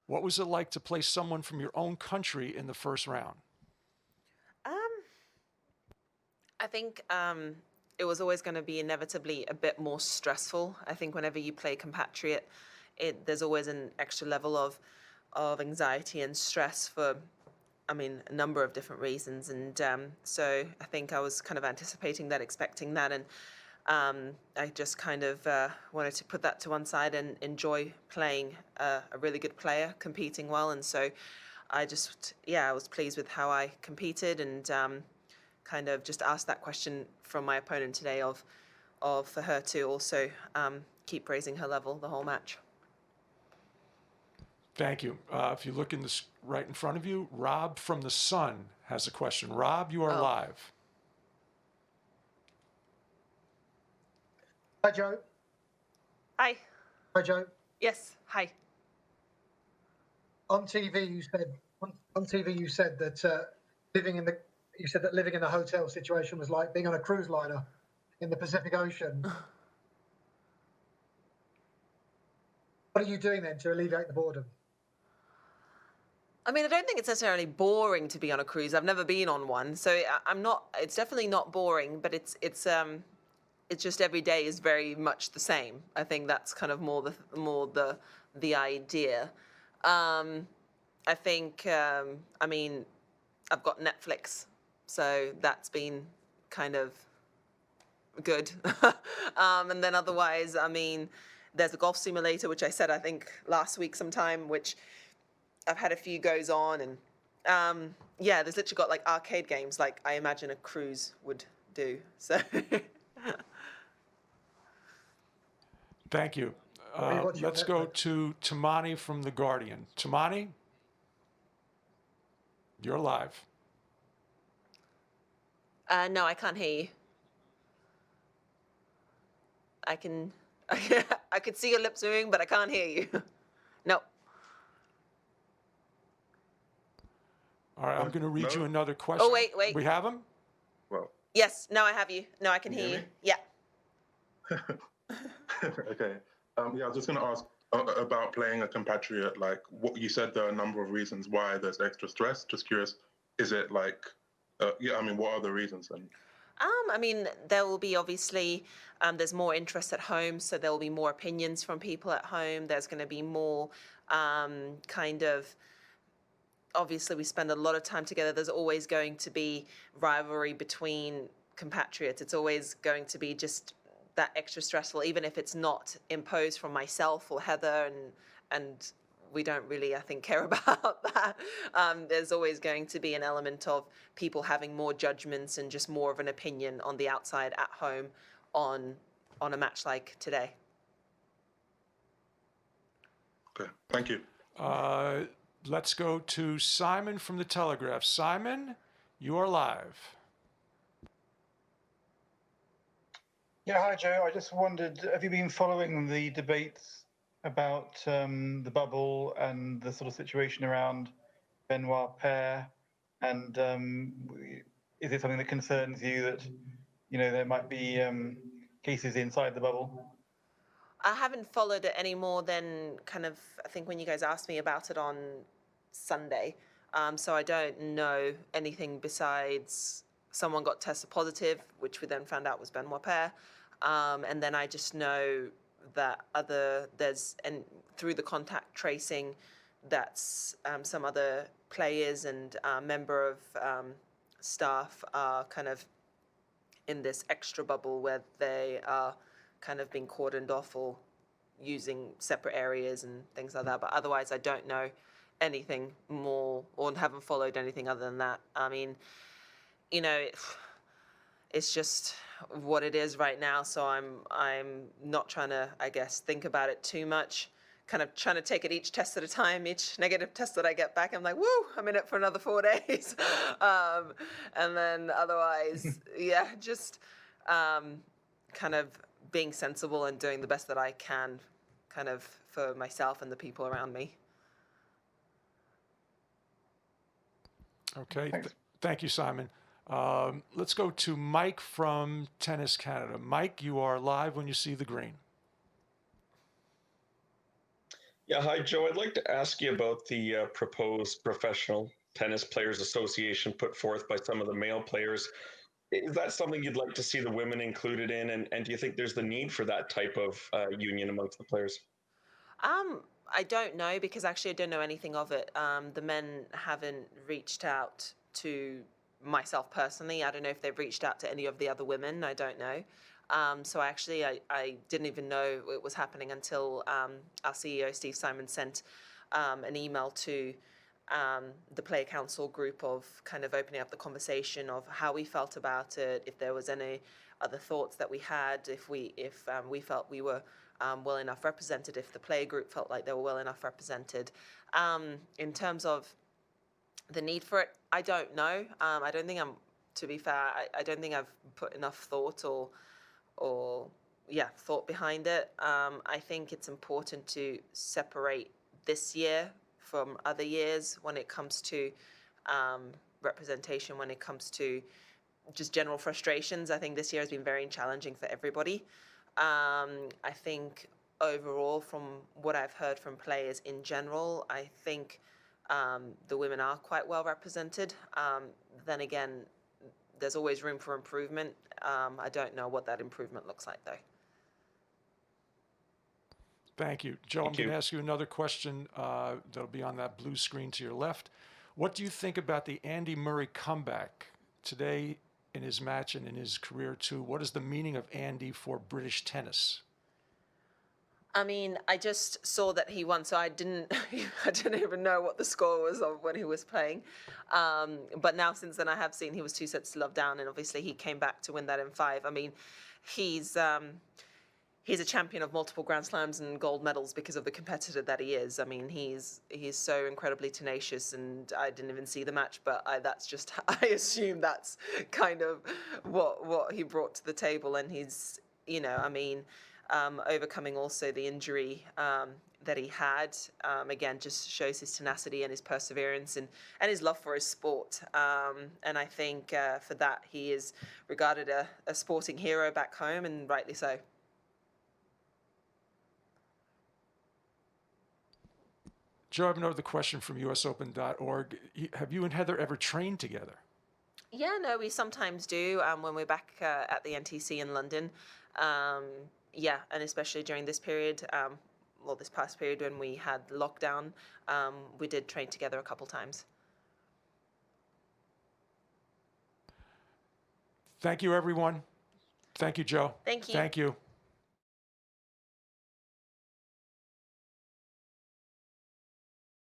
What was it like to play someone from your own country in the first round? Um, I think it was always going to be inevitably a bit more stressful. I think whenever you play compatriot, there's always an extra level of anxiety and stress for, I mean, a number of different reasons. And so I think I was kind of anticipating that, expecting that, and I just kind of wanted to put that to one side and enjoy playing a really good player, competing well. And so I just, yeah, I was pleased with how I competed, and kind of just asked that question from my opponent today of for her to also keep raising her level the whole match. Thank you. If you look in this right in front of you, Rob from the Sun has a question. Rob, you are Oh, live. Hi, Joe. hi. Hi, Joe. Yes, hi. On TV, you said on TV you said that living in the you said that living in a hotel situation was like being on a cruise liner in the Pacific Ocean. What are you doing then to alleviate the boredom? I mean, I don't think it's necessarily boring to be on a cruise. I've never been on one, so I'm not. It's definitely not boring, but it's just every day is very much the same. I think that's kind of more the idea. Um, I think I mean I've got Netflix, so that's been kind of good. And then otherwise, I mean, there's a golf simulator, which I said I think last week sometime, which I've had a few goes on, and yeah, there's literally got like arcade games, like I imagine a cruise would do. So Thank you. What are you watching on Let's go Netflix? to Tamani from The Guardian. Tamani, you're live. no, I can't hear you. I can, I could see your lips moving, but I can't hear you. No. All right, I'm going to read No? you another question. Oh, wait, wait. We have him? Well, Yes, now I have you. No, I can Can you hear hear you. me? Yeah. okay. Yeah, I was just going to ask about playing a compatriot. Like, what you said, there are a number of reasons why there's extra stress. Just curious, is it like, yeah, I mean, what are the reasons then? I mean, there will be obviously, there's more interest at home, so there will be more opinions from people at home. There's going to be more kind of, obviously, we spend a lot of time together. There's always going to be rivalry between compatriots. It's always going to be just that extra stressful, even if it's not imposed from myself or Heather, and we don't really, I think, care about that. There's always going to be an element of people having more judgments and just more of an opinion on the outside at home on a match like today. Okay, thank you. Let's go to Simon from The Telegraph. Simon, you are live. Yeah, hi Joe. I just wondered, have you been following the debates about the bubble and the sort of situation around Benoit Paire? And is it something that concerns you that, there might be cases inside the bubble? I haven't followed it any more than kind of, I think when you guys asked me about it on Sunday. So I don't know anything besides someone got tested positive, which we then found out was Benoit Paire. And then I just know that and through the contact tracing, that's some other players and member of staff are kind of in this extra bubble where they are kind of being cordoned off or using separate areas and things like that. But otherwise, I don't know anything more or haven't followed anything other than that. I mean, it's just what it is right now. So I'm not trying to, I guess, think about it too much. Kind of trying to take it each test at a time. Each negative test that I get back, I'm like, woo, I'm in it for another 4 days. And then otherwise, yeah, just kind of being sensible and doing the best that I can, kind of for myself and the people around me. Okay, thank you, Simon. Let's go to Mike from Tennis Canada. Mike, you are live when you see the green. Yeah, hi, Joe. I'd like to ask you about the proposed Professional Tennis Players Association put forth by some of the male players. Is that something you'd like to see the women included in? And do you think there's the need for that type of union amongst the players? I don't know because actually I don't know anything of it. The men haven't reached out to myself personally. I don't know if they've reached out to any of the other women. I don't know. So actually, I didn't even know it was happening until our CEO, Steve Simon, sent an email to the Player Council group of kind of opening up the conversation of how we felt about it, if there was any other thoughts that we had, if we felt we were well enough represented, if the player group felt like they were well enough represented. In terms of the need for it, I don't know. I don't think to be fair, I don't think I've put enough thought or thought behind it. I think it's important to separate this year from other years when it comes to representation, when it comes to just general frustrations. I think this year has been very challenging for everybody. I think overall, from what I've heard from players in general, I think the women are quite well represented. Then again, there's always room for improvement. I don't know what that improvement looks like, though. Thank you. Joe, I'm Thank going you. to ask you another question that'll be on that blue screen to your left. What do you think about the Andy Murray comeback today in his match and in his career, too? What is the meaning of Andy for British tennis? I mean, I just saw that he won, so I didn't even know what the score was of when he was playing. But now, since then, I have seen he was 2-0 down, and obviously he came back to win that in 5. I mean, he's a champion of multiple Grand Slams and gold medals because of the competitor that he is. I mean, he's so incredibly tenacious, and I didn't even see the match, but that's just I assume that's kind of what he brought to the table, and he's I mean. Overcoming also the injury that he had, again, just shows his tenacity and his perseverance and his love for his sport. And I think for that, he is regarded a sporting hero back home, and rightly so. Joe, I have another question from usopen.org. Have you and Heather ever trained together? Yeah, no, we sometimes do when we're back at the NTC in London. Yeah, and especially during this period, this past period when we had lockdown, we did train together a couple times. Thank you, everyone. Thank you, Joe. Thank you. Thank you.